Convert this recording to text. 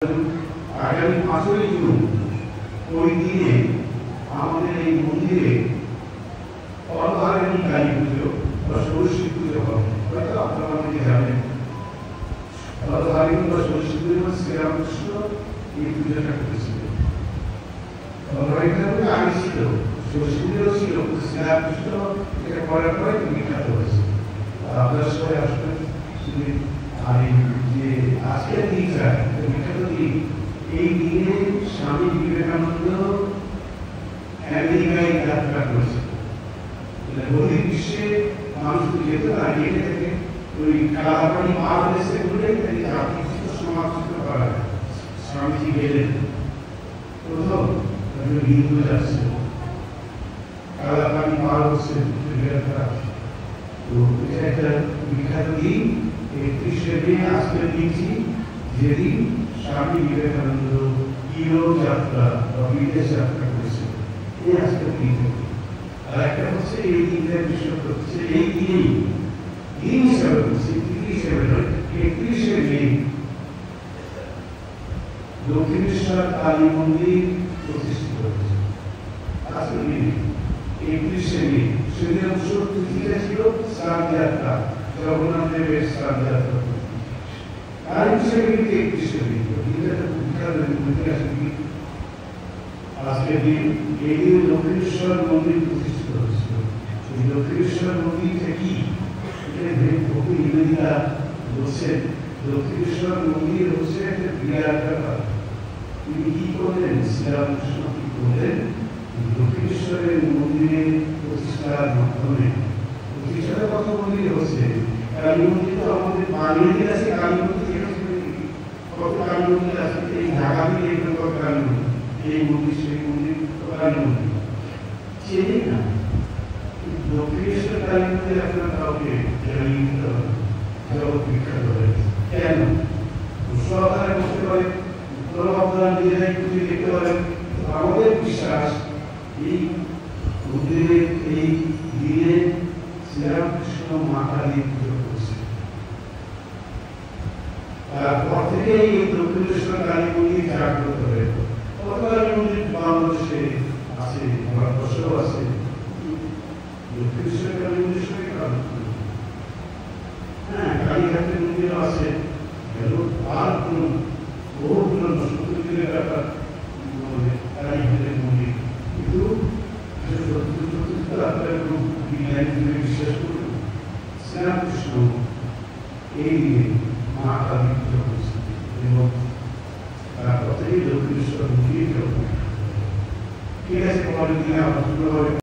আগামী 5ই জুন ওই দিনে আমাদের এই মন্দিরে অর্ধহারিণী কালী পুজো বা ষোড়শী পুজো হবে। হয়তো আপনারা অনেকে জানেন অর্ধহারিণী বা ষোড়শী পুজো শ্রীরামকৃষ্ণ এই পুজোটা করেছিলেন। অর্ধহারিণী আগে ছিল, ষোড়শী পুজো ছিল, শ্রীরামকৃষ্ণ এটা করার পরে বিখ্যাত হয়েছে। আপনারা সবাই আসবেন। আর যে আজকের দিনটা বিখ্যাত দিন, এই দিনে স্বামী বিবেকানন্দ আমেরিকায় যাত্রা করেছে। বহির বিশ্বে মানুষ যেত না, এখানে থেকে ওই কালাপানি পার হয়েছে বলে জাতিগত সমাজকে করা হয়। স্বামীজি গেলেন প্রথম হিন্দু যাচ্ছে, কালাপানি পার হচ্ছে, তো এটা একটা বিখ্যাত দিন। 31শে মে আজকের দিনটি, যেদিন স্বামী বিবেকানন্দ ইউরোপ যাত্রা বা বিদেশ যাত্রা করেছে, এই আজকের দিন। আর একটা হচ্ছে এই দিনের বিষয় হচ্ছে এই দিনেই দিন হিসাবে হচ্ছে 31শে মে দক্ষিণেশ্বর কালী মন্দির প্রতিষ্ঠিত হয়েছে। আজকের দিন 31শে মে সেদিন তিথিটা ছিল স্নান যাত্রা, জগন্নাথ দেবের স্নান যাত্রা। আর হিসেবে কিন্তু 31শে মে আজকের দিন, এই দিনে দক্ষিণেশ্বর মন্দির প্রতিষ্ঠিত হয়েছিল। এই দক্ষিণেশ্বর মন্দিরটা কি, ভক্তি নিবেদিতা বলছেন দক্ষিণেশ্বর মন্দির হচ্ছে একটা বিরাট ব্যাপার। তিনি কি করলেন, শ্রীরামকৃষ্ণ কি করলেন, দক্ষিণেশ্বরের মন্দিরে প্রতিষ্ঠার মাধ্যমে প্রতিষ্ঠার কথা মন্দির হচ্ছে কালী মন্দির। তো আমাদের বাঙালিদের আছে কালী মন্দির, কত কালী মন্দির আছে, এই ঢাকাতে এগুলো কত কালী মন্দির, এই মন্দির সেই মন্দির কালী মন্দির চেনে না। দক্ষিণেশ্বর কালী মন্দির আপনার কাউকে জানিয়ে দিতে হবে, জগৎ বিখ্যাত হয়েছে। কেন সরকারে বসতে পারে, কোনো আপনারা নিজেরাই খুঁজে দেখতে পারেন। আমাদের বিশ্বাস এই মন্দিরের এই দিনে শ্রীরামকৃষ্ণ মা কালী পুজো করছে। তারপর থেকে এই দক্ষিণেশ্বর কালী মন্দির জাগ্রত হয়ে কত কালী মন্দির বাংলাদেশে আছে, ভারতবর্ষেও আছে। দক্ষিণেশ্বর কালী মন্দির সঙ্গে হ্যাঁ, কালীঘাটের মন্দিরও আছে। আর কোন বহুগুলো নষ্টদের ব্যাপার কালীঘাটের মন্দির, কিন্তু বিশ্বাস করুন শ্রীরামকৃষ্ণ এই দিনে মা কালী পুজো করছে এবং তারপর থেকে দক্ষিণেশ্বর মন্দির। ঠিক আছে, পরের দিনে আবার